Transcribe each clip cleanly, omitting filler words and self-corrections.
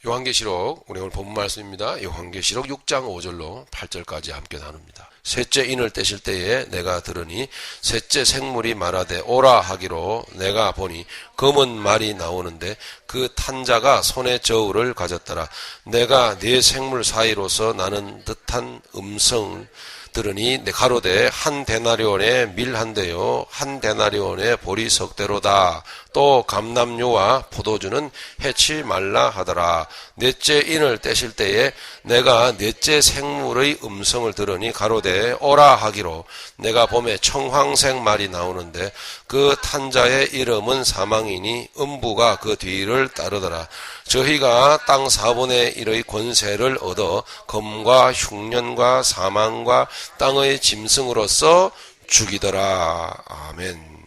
요한계시록, 우리 오늘 본문 말씀입니다. 요한계시록 6장 5절로 8절까지 함께 나눕니다. 셋째 인을 떼실 때에 내가 들으니 셋째 생물이 말하되 오라 하기로 내가 보니 검은 말이 나오는데 그 탄 자가 손에 저울을 가졌더라. 내가 네 생물 사이로서 나는 듯한 음성을 들으니 가로되 한 데나리온에 밀 한 대요 한 데나리온에 보리 석 대로다. 또 감람류와 포도주는 해치 말라 하더라. 넷째 인을 떼실 때에 내가 넷째 생물의 음성을 들으니 가로되 오라 하기로 내가 봄에 청황색 말이 나오는데 그 탄자의 이름은 사망이니 음부가 그 뒤를 따르더라. 저희가 땅 4분의 1의 권세를 얻어 검과 흉년과 사망과 땅의 짐승으로서 죽이더라. 아멘.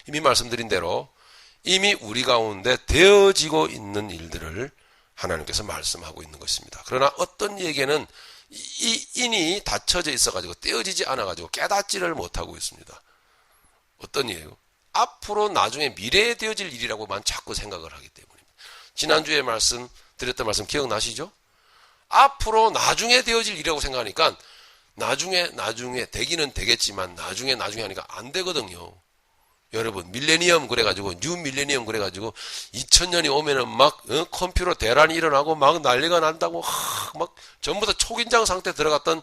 이미 말씀드린 대로 이미 우리 가운데 되어지고 있는 일들을 하나님께서 말씀하고 있는 것입니다. 그러나 어떤 얘기는 이 인이 닫혀져 있어가지고 떼어지지 않아가지고 깨닫지를 못하고 있습니다. 어떤 일이에요? 앞으로 나중에 미래에 되어질 일이라고만 자꾸 생각을 하기 때문입니다. 지난주에 드렸던 말씀 기억나시죠? 앞으로 나중에 되어질 일이라고 생각하니까 나중에 되기는 되겠지만 나중에 하니까 안 되거든요. 여러분 밀레니엄 그래가지고 뉴 밀레니엄 그래가지고 2000년이 오면은 막 컴퓨터 대란이 일어나고 막 난리가 난다고 막 전부 다 초긴장 상태 들어갔던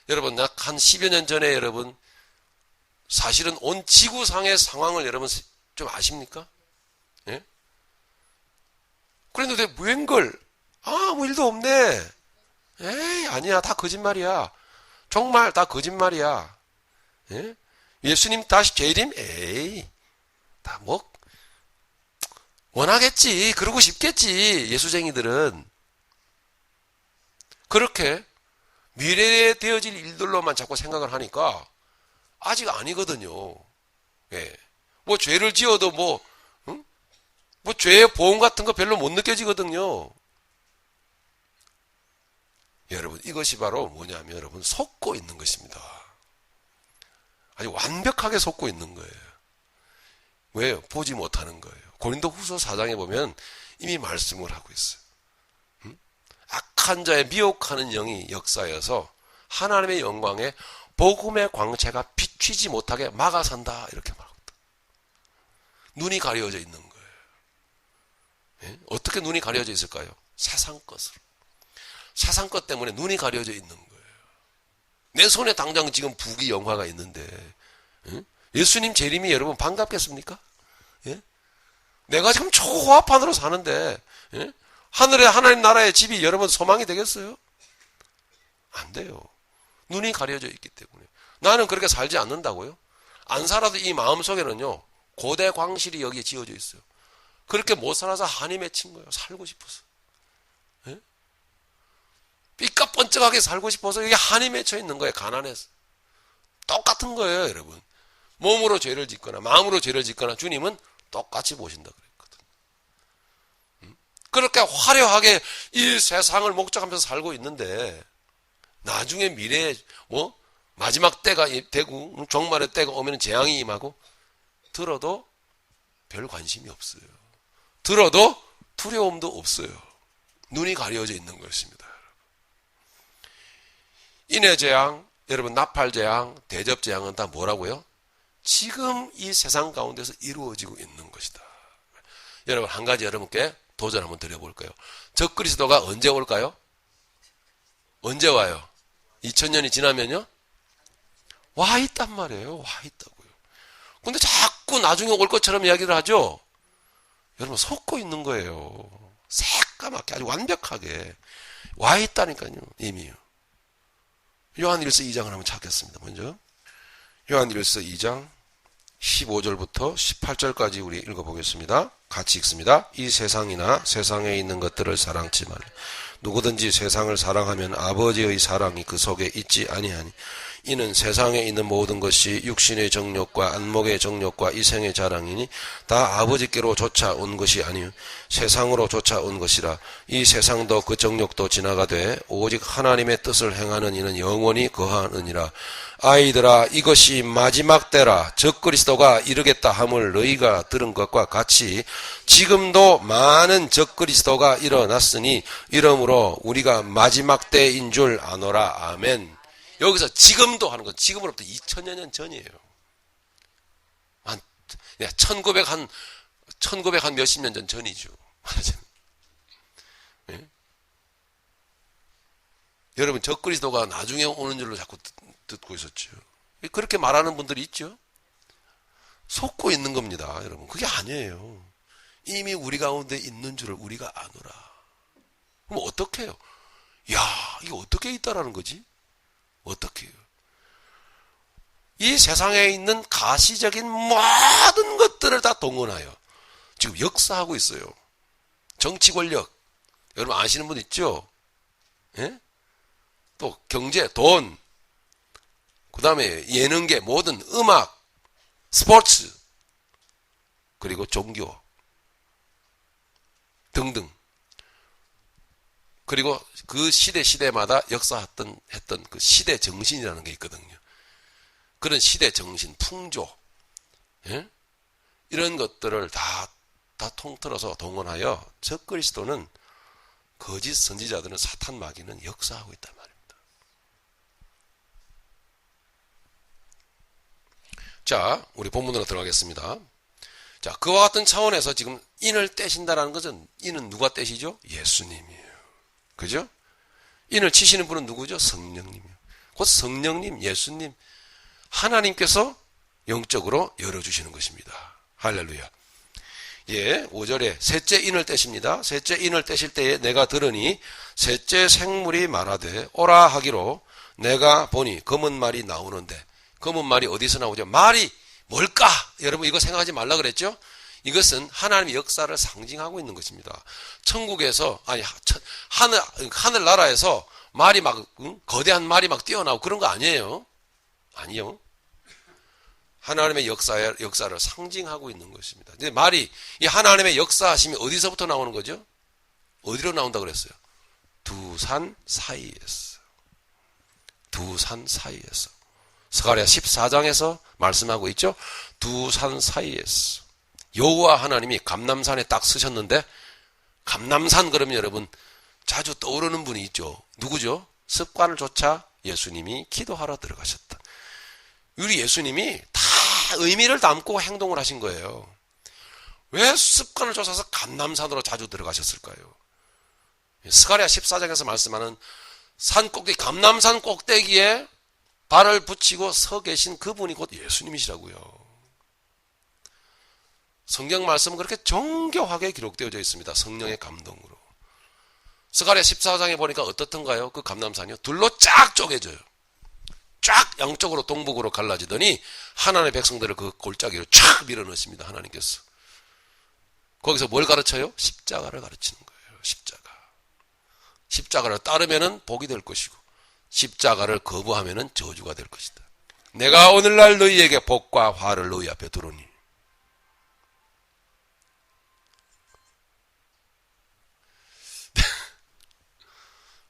여러분 약 한 10여 년 전에 여러분 사실은 온 지구상의 상황을 여러분 좀 아십니까? 예? 그랬는데 웬걸 아무 일도 없네. 에이 아니야 다 거짓말이야. 정말 다 거짓말이야. 예? 예수님 다시 재림? 에이 다 뭐 원하겠지. 그러고 싶겠지. 예수쟁이들은 그렇게 미래에 되어질 일들로만 자꾸 생각을 하니까 아직 아니거든요. 예. 뭐 죄를 지어도 뭐 죄의 보험 같은 거 별로 못 느껴지거든요. 여러분 이것이 바로 뭐냐면 여러분 속고 있는 것입니다. 아주 완벽하게 속고 있는 거예요. 왜요? 보지 못하는 거예요. 고린도후서 4장에 보면 이미 말씀을 하고 있어요. 악한 자의 미혹하는 영이 역사여서 하나님의 영광에 복음의 광채가 비추지 못하게 막아선다 이렇게 말합니다. 눈이 가려져 있는 거예요. 예? 어떻게 눈이 가려져 있을까요? 세상 것으로. 세상 것 때문에 눈이 가려져 있는 거예요. 내 손에 당장 지금 부귀 영화가 있는데 예수님 재림이 여러분 반갑겠습니까? 예? 내가 지금 초호화판으로 사는데 하늘에 하나님 나라의 집이 여러분 소망이 되겠어요? 안 돼요. 눈이 가려져 있기 때문에. 나는 그렇게 살지 않는다고요? 안 살아도 이 마음속에는요 고대 광실이 여기에 지어져 있어요. 그렇게 못 살아서 한이 맺힌 거예요. 살고 싶어서. 예? 삐까뻔쩍하게 살고 싶어서 여기 한이 맺혀 있는 거예요. 가난해서. 똑같은 거예요, 여러분. 몸으로 죄를 짓거나 마음으로 죄를 짓거나 주님은 똑같이 보신다 그랬거든. 그렇게 화려하게 이 세상을 목적하면서 살고 있는데 나중에 미래에 뭐 마지막 때가 되고 종말의 때가 오면 재앙이 임하고 들어도 별 관심이 없어요. 들어도 두려움도 없어요. 눈이 가려져 있는 것입니다. 인해재앙, 여러분 나팔재앙, 대접재앙은 다 뭐라고요? 지금 이 세상 가운데서 이루어지고 있는 것이다. 여러분 한 가지 여러분께 도전 한번 드려볼까요? 적그리스도가 언제 올까요? 언제 와요? 2000년이 지나면요? 와 있단 말이에요. 와 있다고요. 근데 자꾸 나중에 올 것처럼 이야기를 하죠? 여러분 속고 있는 거예요. 새까맣게 아주 완벽하게 와 있다니까요. 이미요. 요한일서 2장을 한번 찾겠습니다. 먼저 요한일서 2장 15절부터 18절까지 우리 읽어보겠습니다. 같이 읽습니다. 이 세상이나 세상에 있는 것들을 사랑치 말라. 누구든지 세상을 사랑하면 아버지의 사랑이 그 속에 있지 아니하니 이는 세상에 있는 모든 것이 육신의 정욕과 안목의 정욕과 이생의 자랑이니 다 아버지께로 쫓아온 것이 아니요 세상으로 쫓아온 것이라. 이 세상도 그 정욕도 지나가되 오직 하나님의 뜻을 행하는 이는 영원히 거하느니라. 아이들아, 이것이 마지막 때라. 적그리스도가 이르겠다 함을 너희가 들은 것과 같이 지금도 많은 적그리스도가 일어났으니 이러므로 우리가 마지막 때인 줄 아노라. 아멘. 여기서 지금도 하는 건 지금으로부터 2000여 년 전이에요. 한 1900 한 몇십 년 전이죠. 네? 여러분, 적그리스도가 나중에 오는 줄로 자꾸 듣고 있었죠. 그렇게 말하는 분들이 있죠. 속고 있는 겁니다, 여러분. 그게 아니에요. 이미 우리 가운데 있는 줄을 우리가 아노라. 그럼 어떻게 해요? 야, 이게 어떻게 있다라는 거지? 어떻게 해요? 이 세상에 있는 가시적인 모든 것들을 다 동원하여 지금 역사하고 있어요. 정치 권력, 여러분 아시는 분 있죠? 예? 또 경제, 돈, 그 다음에 예능계, 모든 음악, 스포츠, 그리고 종교 등등. 그리고 그 시대마다 역사했던 그 시대 정신이라는 게 있거든요. 그런 시대 정신, 풍조, 예? 이런 것들을 다 통틀어서 동원하여 적그리스도는 거짓 선지자들은 사탄 마귀는 역사하고 있단 말입니다. 자, 우리 본문으로 들어가겠습니다. 자, 그와 같은 차원에서 지금 인을 떼신다라는 것은 인은 누가 떼시죠? 예수님이에요. 그죠? 인을 치시는 분은 누구죠? 성령님이요. 곧 성령님, 예수님, 하나님께서 영적으로 열어주시는 것입니다. 할렐루야. 예, 5절에 셋째 인을 떼십니다. 셋째 인을 떼실 때에 내가 들으니 셋째 생물이 말하되 오라 하기로 내가 보니 검은 말이 나오는데, 검은 말이 어디서 나오죠? 말이 뭘까? 여러분 이거 생각하지 말라 그랬죠? 이것은 하나님의 역사를 상징하고 있는 것입니다. 천국에서, 아니, 하늘나라에서 말이 막, 거대한 말이 막 뛰어나오고 그런 거 아니에요. 아니요. 하나님의 역사를 상징하고 있는 것입니다. 근데 말이, 이 하나님의 역사하심이 어디서부터 나오는 거죠? 어디로 나온다 그랬어요? 두 산 사이에서. 두 산 사이에서. 스가랴 14장에서 말씀하고 있죠? 두 산 사이에서. 여호와 하나님이 감람산에 딱 서셨는데, 감람산 그러면 여러분 자주 떠오르는 분이 있죠. 누구죠? 습관을 좇아 예수님이 기도하러 들어가셨다. 우리 예수님이 다 의미를 담고 행동을 하신 거예요. 왜 습관을 좇아서 감람산으로 자주 들어가셨을까요? 스가랴 14장에서 말씀하는 산 꼭대기, 감람산 꼭대기에 발을 붙이고 서 계신 그분이 곧 예수님이시라고요. 성경 말씀은 그렇게 정교하게 기록되어져 있습니다. 성령의 감동으로. 스가랴 14장에 보니까 어떻던가요? 그 감람산이요, 둘로 쫙 쪼개져요. 쫙 양쪽으로 동북으로 갈라지더니 하나님의 백성들을 그 골짜기로 쫙 밀어넣습니다. 하나님께서. 거기서 뭘 가르쳐요? 십자가를 가르치는 거예요. 십자가를 따르면은 복이 될 것이고 십자가를 거부하면은 저주가 될 것이다. 내가 오늘날 너희에게 복과 화를 너희 앞에 두르니.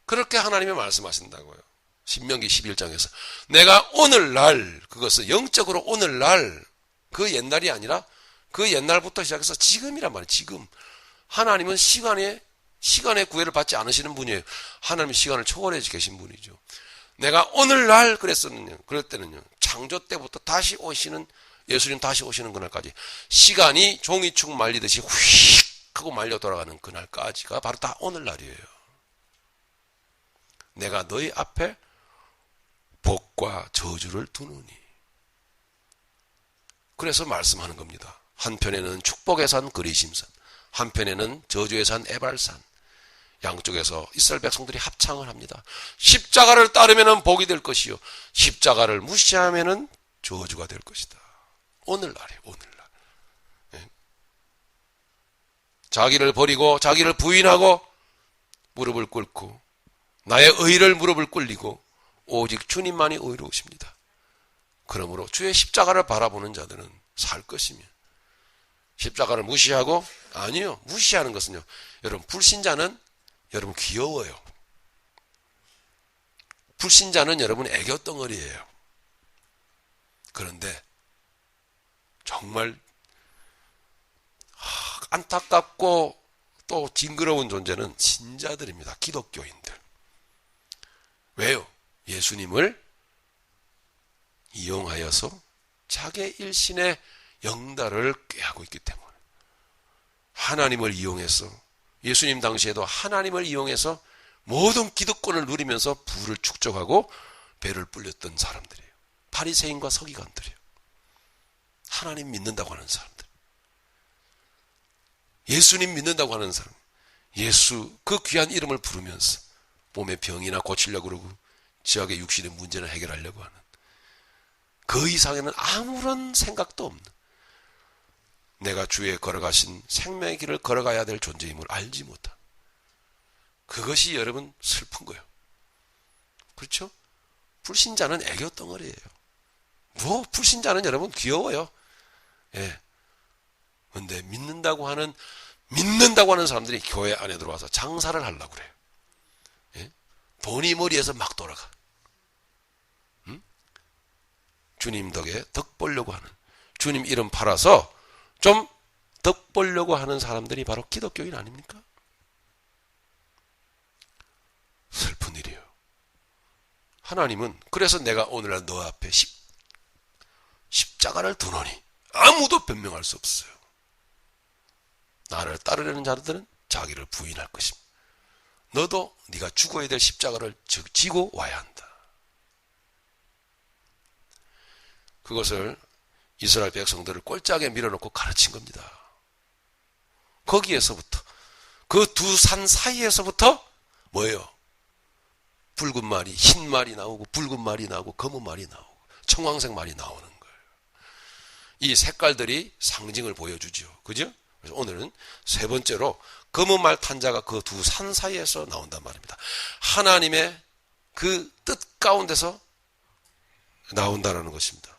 그렇게 하나님이 말씀하신다고요. 신명기 11장에서 내가 오늘날, 그것은 영적으로 오늘날, 그 옛날이 아니라 그 옛날부터 시작해서 지금이란 말이에요. 지금. 하나님은 시간의 구애를 받지 않으시는 분이에요. 하나님이 시간을 초월해 계신 분이죠. 내가 오늘날 그럴 때는요, 창조 때부터 다시 오시는, 예수님 다시 오시는 그날까지 시간이 종이축 말리듯이 휙 하고 말려 돌아가는 그날까지가 바로 다 오늘날이에요. 내가 너희 앞에 복과 저주를 두느니. 그래서 말씀하는 겁니다. 한편에는 축복의 산 그리심산, 한편에는 저주의 산 에발산, 양쪽에서 이스라엘 백성들이 합창을 합니다. 십자가를 따르면 복이 될 것이요, 십자가를 무시하면 저주가 될 것이다. 오늘날이에요. 오늘날. 네. 자기를 버리고 자기를 부인하고 무릎을 꿇고 나의 의를 무릎을 꿇리고 오직 주님만이 의로우십니다. 그러므로 주의 십자가를 바라보는 자들은 살 것이며, 십자가를 무시하고, 아니요, 무시하는 것은요, 여러분, 불신자는 여러분 귀여워요. 불신자는 여러분 애교덩어리예요. 그런데 정말 안타깝고 또 징그러운 존재는 신자들입니다. 기독교인들. 왜요? 예수님을 이용하여서 자기 일신의 영달을 꾀하고 있기 때문에. 하나님을 이용해서, 예수님 당시에도 하나님을 이용해서 모든 기득권을 누리면서 부를 축적하고 배를 불렸던 사람들이에요. 바리새인과 서기관들이에요. 하나님 믿는다고 하는 사람들. 예수님 믿는다고 하는 사람. 예수 그 귀한 이름을 부르면서 몸의 병이나 고치려고 그러고 지역의 육신의 문제를 해결하려고 하는, 그 이상에는 아무런 생각도 없는, 내가 주의 걸어가신 생명의 길을 걸어가야 될 존재임을 알지 못한, 그것이 여러분 슬픈 거예요. 그렇죠? 불신자는 애교 덩어리예요. 불신자는 여러분 귀여워요. 예. 근데 믿는다고 하는 사람들이 교회 안에 들어와서 장사를 하려고 그래요. 예? 돈이 머리에서 막 돌아가. 주님 덕에 덕 보려고 하는, 주님 이름 팔아서 좀 덕 보려고 하는 사람들이 바로 기독교인 아닙니까? 슬픈 일이에요. 하나님은 그래서 내가 오늘날 너 앞에 십자가를 두노니 아무도 변명할 수 없어요. 나를 따르려는 자들은 자기를 부인할 것입니다. 너도 네가 죽어야 될 십자가를 지고 와야 한다. 그것을 이스라엘 백성들을 꼴짝에 밀어놓고 가르친 겁니다. 거기에서부터, 그 두 산 사이에서부터 뭐예요? 붉은 말이, 흰 말이 나오고, 붉은 말이 나오고, 검은 말이 나오고, 청황색 말이 나오는 거예요. 이 색깔들이 상징을 보여주죠. 그죠? 그래서 오늘은 세 번째로 검은 말 탄 자가 그 두 산 사이에서 나온단 말입니다. 하나님의 그 뜻 가운데서 나온다는 것입니다.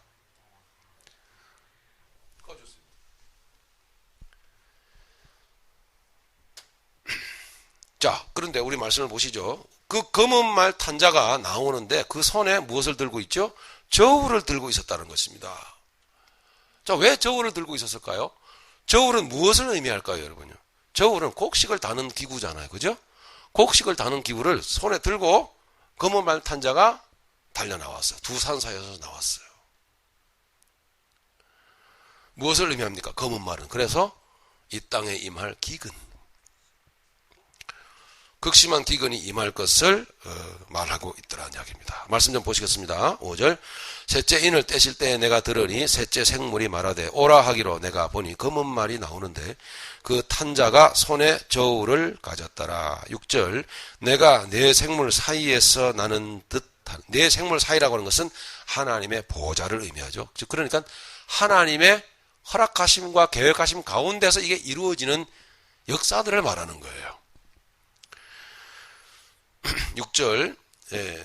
자, 그런데 우리 말씀을 보시죠. 그 검은 말 탄 자가 나오는데 그 손에 무엇을 들고 있죠? 저울을 들고 있었다는 것입니다. 자, 왜 저울을 들고 있었을까요? 저울은 무엇을 의미할까요, 여러분요? 저울은 곡식을 다는 기구잖아요. 그죠? 곡식을 다는 기구를 손에 들고 검은 말 탄 자가 달려 나왔어요. 두 산 사이에서 나왔어요. 무엇을 의미합니까? 검은 말은. 그래서 이 땅에 임할 기근, 극심한 기근이 임할 것을 말하고 있더라는 이야기입니다. 말씀 좀 보시겠습니다. 5절. 셋째 인을 떼실 때에 내가 들으니 셋째 생물이 말하되 오라 하기로 내가 보니 검은 말이 나오는데 그 탄자가 손에 저울을 가졌더라. 6절. 내가 네 생물 사이에서 나는 듯한, 네 생물 사이라고 하는 것은 하나님의 보좌를 의미하죠. 즉 그러니까 하나님의 허락하심과 계획하심 가운데서 이게 이루어지는 역사들을 말하는 거예요. 6절.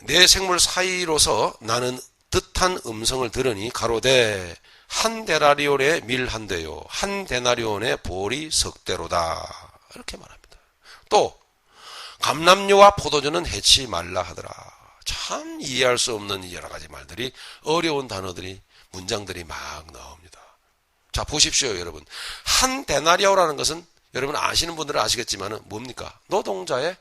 내 생물 사이로서 나는 뜻한 음성을 들으니 가로되 한 데나리온의 밀 한 대요 한 데나리온의 보리 석 대로다. 이렇게 말합니다. 또 감람류와 포도주는 해치 말라 하더라. 참 이해할 수 없는 여러 가지 말들이, 어려운 단어들이, 문장들이 막 나옵니다. 자, 보십시오, 여러분. 한 데나리오라는 것은 여러분 아시는 분들은 아시겠지만 뭡니까? 노동자의,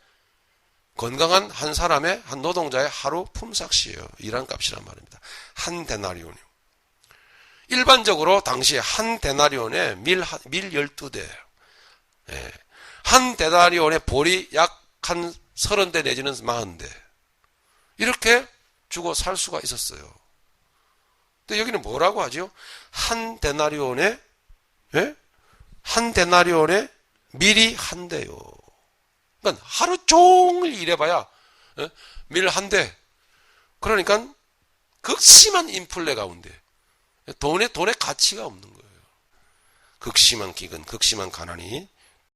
건강한 한 사람의, 한 노동자의 하루 품삯이에요. 일한 값이란 말입니다. 한 데나리온이요. 일반적으로 당시에 한 데나리온에 밀 12대, 한 데나리온에 볼이 약 한 30대 내지는 40대, 이렇게 주고 살 수가 있었어요. 근데 여기는 뭐라고 하죠? 한 데나리온에, 한 데나리온에 밀이 한 대요. 그러니까 하루 종일 일해봐야 밀 한 대. 그러니까 극심한 인플레 가운데 돈의 가치가 없는 거예요. 극심한 기근, 극심한 가난이